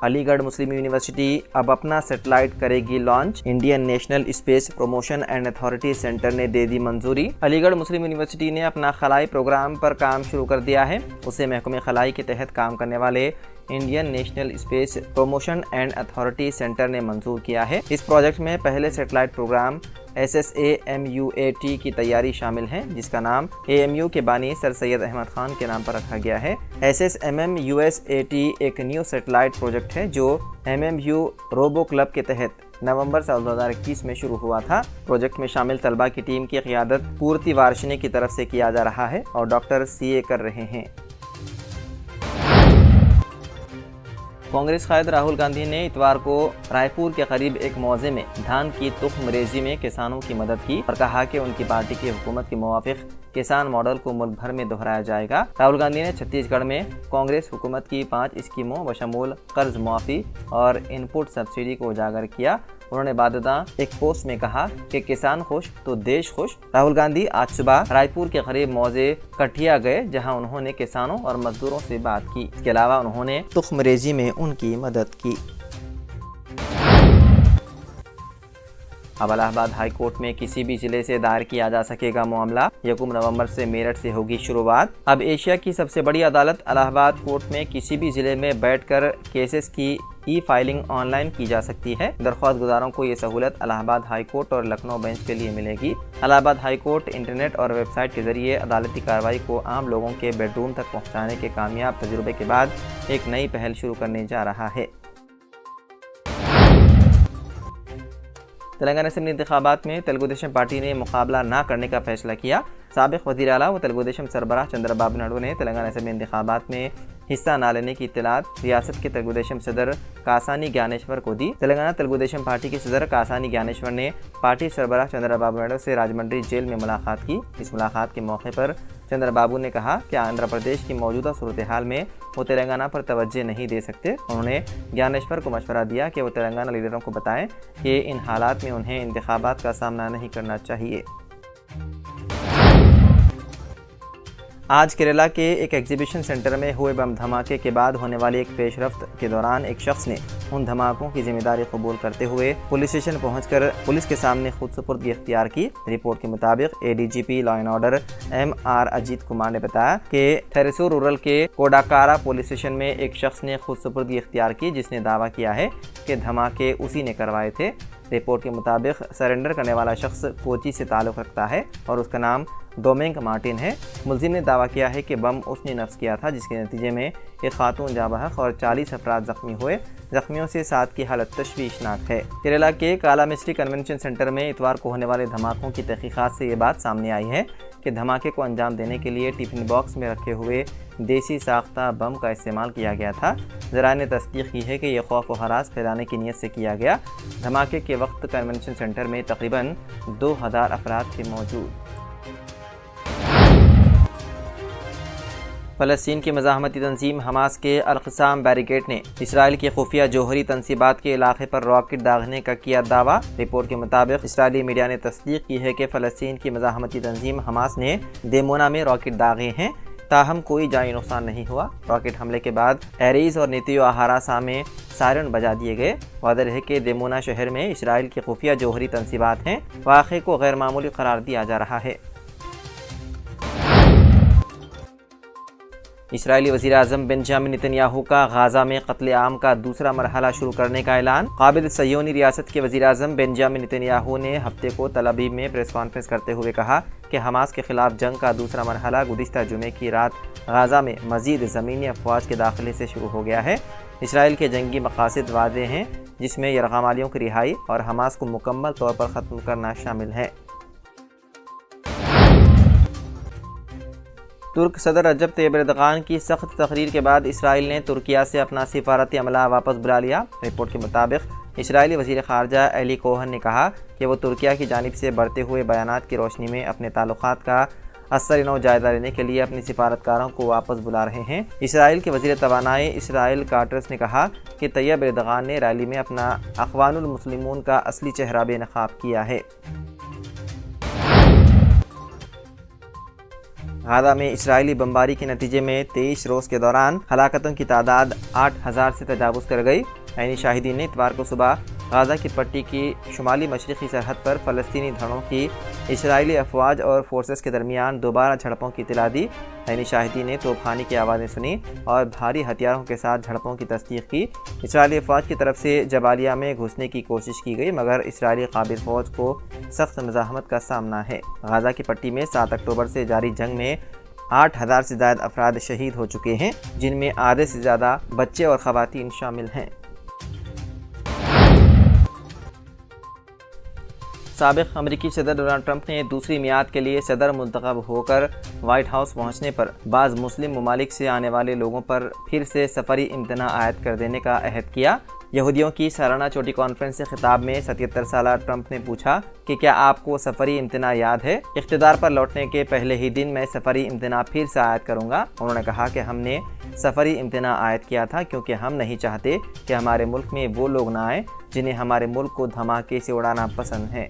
علی گڑھ مسلم یونیورسٹی اب اپنا سیٹلائٹ کرے گی launch, Indian national space promotion and authority centre نے دے دی منظوری۔ علی گڑھ مسلم یونیورسٹی نے اپنا خلائی پروگرام پر کام شروع کر دیا ہے۔ اسے محکمہ خلائی کے تحت کام کرنے والے Indian national space promotion and authority centre نے منظور کیا ہے۔ اس پروجیکٹ میں پہلے سیٹلائٹ پروگرام SSAMUAT کی تیاری شامل ہے، جس کا نام AMU کے بانی سر سید احمد خان کے نام پر رکھا گیا ہے۔ SSMMUSAT ایک نیو سیٹلائٹ پروجیکٹ ہے جو MMU روبو کلب کے تحت نومبر سال 2021 میں شروع ہوا تھا۔ پروجیکٹ میں شامل طلباء کی ٹیم کی قیادت پورتی وارشنی کی طرف سے کیا جا رہا ہے اور ڈاکٹر CA کر رہے ہیں۔ کانگریس قائد راہل گاندھی نے اتوار کو رائے پور کے قریب ایک موضع میں دھان کی تخم ریزی میں کسانوں کی مدد کی اور کہا کہ ان کی پارٹی کی حکومت کے موافق کسان ماڈل کو ملک بھر میں دہرایا جائے گا۔ راہل گاندھی نے چھتیس گڑھ میں کانگریس حکومت کی 5 اسکیموں بشمول قرض معافی اور ان پٹ سبسڈی کو اجاگر کیا۔ انہوں نے بعدازاں ایک پوسٹ میں کہا کہ کسان خوش تو دیش خوش۔ راہل گاندھی آج صبح رائے پور کے قریب موضع کٹھیا گئے، جہاں انہوں نے کسانوں اور مزدوروں سے بات کی۔ اس کے علاوہ انہوں نے تخم ریزی میں ان کی مدد کی۔ اب الہ آباد ہائی کورٹ میں کسی بھی ضلع سے دائر کیا جا سکے گا معاملہ۔ 1 نومبر سے میرٹھ سے ہوگی شروعات۔ اب ایشیا کی سب سے بڑی عدالت الہ آباد کورٹ میں کسی بھی ضلع میں بیٹھ کر کیسز کی فائلنگ آن لائن کی جا سکتی ہے۔ درخواست گزاروں کو یہ سہولت الہ آباد ہائی کورٹ اور لکھنؤ بینچ کے لیے ملے گی۔ الہ آباد ہائی کورٹ انٹرنیٹ اور ویب سائٹ کے ذریعے عدالتی کارروائی کو عام لوگوں کے بیڈ روم تک پہنچانے کے کامیاب تجربے کے بعد ایک نئی پہل شروع کرنے جا رہا ہے۔ تلنگانہ اسمبلی انتخابات میں تلگو دیشم پارٹی نے مقابلہ نہ کرنے کا فیصلہ کیا۔ سابق وزیر اعلیٰ و تلگو دیشم سربراہ چندرا بابو نائیڈو نے تلنگانہ اسمبلی انتخابات میں حصہ نہ لینے کی اطلاعات ریاست کے تلگو دیشم صدر کاسانی گیانیشور کو دی۔ تلنگانہ تلگو دیشم پارٹی کے صدر کاسانی گیانیشور نے پارٹی سربراہ چندرا بابو نائیڈو سے راجمنڈری جیل میں ملاقات کی۔ اس ملاقات کے موقع پر چندرا بابو نے کہا کہ آندھرا پردیش کی موجودہ صورتحال میں وہ تلنگانہ پر توجہ نہیں دے سکتے۔ انہوں نے گیانیشور کو مشورہ دیا کہ وہ تلنگانہ لیڈروں کو بتائیں کہ ان حالات میں انہیں انتخابات کا سامنا نہیں کرنا چاہیے۔ آج کیرلا کے ایک ایگزیبیشن سینٹر میں ہوئے بم دھماکے کے بعد ہونے والی ایک پیش رفت کے دوران ایک شخص نے ان دھماکوں کی ذمہ داری قبول کرتے ہوئے پولیس اسٹیشن پہنچ کر پولیس کے سامنے خود سپردگی اختیار کی۔ رپورٹ کے مطابق ADGP law and order MR Ajit Kumar نے بتایا کہ تھیریسور رورل کے کوڈاکارا پولیس اسٹیشن میں ایک شخص نے خود سپردگی اختیار کی، جس نے دعویٰ کیا ہے کہ دھماکے اسی نے کروائے تھے۔ رپورٹ کے مطابق سرنڈر کرنے والا شخص کوچی سے تعلق رکھتا ہے اور اس کا نام ڈومنگ مارٹن ہے۔ ملزم نے دعویٰ کیا ہے کہ بم اس نے نفذ کیا تھا، جس کے نتیجے میں ایک خاتون جاں بحق اور 40 افراد زخمی ہوئے۔ زخمیوں سے 7 کی حالت تشویشناک ہے۔ کیرلا کے کالا مسٹری کنونشن سینٹر میں اتوار کو ہونے والے دھماکوں کی تحقیقات سے یہ بات سامنے آئی ہے کہ دھماکے کو انجام دینے کے لیے ٹفن باکس میں رکھے ہوئے دیسی ساختہ بم کا استعمال کیا گیا تھا۔ ذرائع نے تصدیق کی ہے کہ یہ خوف و ہراس پھیلانے کی نیت سے کیا گیا۔ دھماکے کے وقت کنونشن سینٹر میں تقریباً 2000 افراد تھے موجود۔ فلسطین کی مزاحمتی تنظیم حماس کے القسام بیریگیڈ نے اسرائیل کی خفیہ جوہری تنصیبات کے علاقے پر راکٹ داغنے کا کیا دعویٰ۔ رپورٹ کے مطابق اسرائیلی میڈیا نے تصدیق کی ہے کہ فلسطین کی مزاحمتی تنظیم حماس نے دیمونا میں راکٹ داغے ہیں، تاہم کوئی جانی نقصان نہیں ہوا۔ راکٹ حملے کے بعد ایریز اور نیتیو آہاراسا میں سائرن بجا دیے گئے۔ واضح ہے کہ دیمونا شہر میں اسرائیل کی خفیہ جوہری تنصیبات ہیں۔ واقعے کو غیر معمولی قرار دیا جا رہا ہے۔ اسرائیلی وزیر اعظم بنجامن نتن یاہو کا غزہ میں قتل عام کا دوسرا مرحلہ شروع کرنے کا اعلان۔ قابض صہیونی ریاست کے وزیر اعظم بنجامن نتن یاہو نے ہفتے کو تل ابیب میں پریس کانفرنس کرتے ہوئے کہا کہ حماس کے خلاف جنگ کا دوسرا مرحلہ گزشتہ جمعے کی رات غزہ میں مزید زمینی افواج کے داخلے سے شروع ہو گیا ہے۔ اسرائیل کے جنگی مقاصد واضح ہیں، جس میں یرغمالیوں کی رہائی اور حماس کو مکمل طور پر ختم کرنا شامل ہے۔ ترک صدر رجب طیب اردغان کی سخت تقریر کے بعد اسرائیل نے ترکیہ سے اپنا سفارتی عملہ واپس بلا لیا۔ رپورٹ کے مطابق اسرائیلی وزیر خارجہ ایلی کوہن نے کہا کہ وہ ترکیہ کی جانب سے بڑھتے ہوئے بیانات کی روشنی میں اپنے تعلقات کا اثر نو جائزہ لینے کے لیے اپنی سفارتکاروں کو واپس بلا رہے ہیں۔ اسرائیل کے وزیر توانائی اسرائیل کارٹرس نے کہا کہ طیب اردغان نے ریلی میں اپنا اخوان المسلمون کا اصلی چہرہ بے نقاب کیا ہے۔ غزہ میں اسرائیلی بمباری کے نتیجے میں 23 روز کے دوران ہلاکتوں کی تعداد 8000 سے تجاوز کر گئی۔ عینی شاہدین نے اتوار کو صبح غزہ کی پٹی کی شمالی مشرقی سرحد پر فلسطینی دھڑوں کی اسرائیلی افواج اور فورسز کے درمیان دوبارہ جھڑپوں کی اطلاع دی۔ عینی شاہدین نے توپ خانے کی آوازیں سنی اور بھاری ہتھیاروں کے ساتھ جھڑپوں کی تصدیق کی۔ اسرائیلی افواج کی طرف سے جبالیہ میں گھسنے کی کوشش کی گئی مگر اسرائیلی قابض فوج کو سخت مزاحمت کا سامنا ہے۔ غزہ کی پٹی میں 7 اکتوبر سے جاری جنگ میں 8000 سے زائد افراد شہید ہو چکے ہیں، جن میں آدھے سے زیادہ بچے اور خواتین شامل ہیں۔ سابق امریکی صدر ڈونلڈ ٹرمپ نے دوسری میعاد کے لیے صدر منتخب ہو کر وائٹ ہاؤس پہنچنے پر بعض مسلم ممالک سے آنے والے لوگوں پر پھر سے سفری امتناع عائد کر دینے کا عہد کیا۔ یہودیوں کی سالانہ چوٹی کانفرنس سے خطاب میں 77 سالہ ٹرمپ نے پوچھا کہ کیا آپ کو سفری امتناع یاد ہے؟ اقتدار پر لوٹنے کے پہلے ہی دن میں سفری امتناع پھر سے عائد کروں گا۔ انہوں نے کہا کہ ہم نے سفری امتناع عائد کیا تھا کیونکہ ہم نہیں چاہتے کہ ہمارے ملک میں وہ لوگ نہ آئیں جنہیں ہمارے ملک کو دھماکے سے اڑانا پسند ہے۔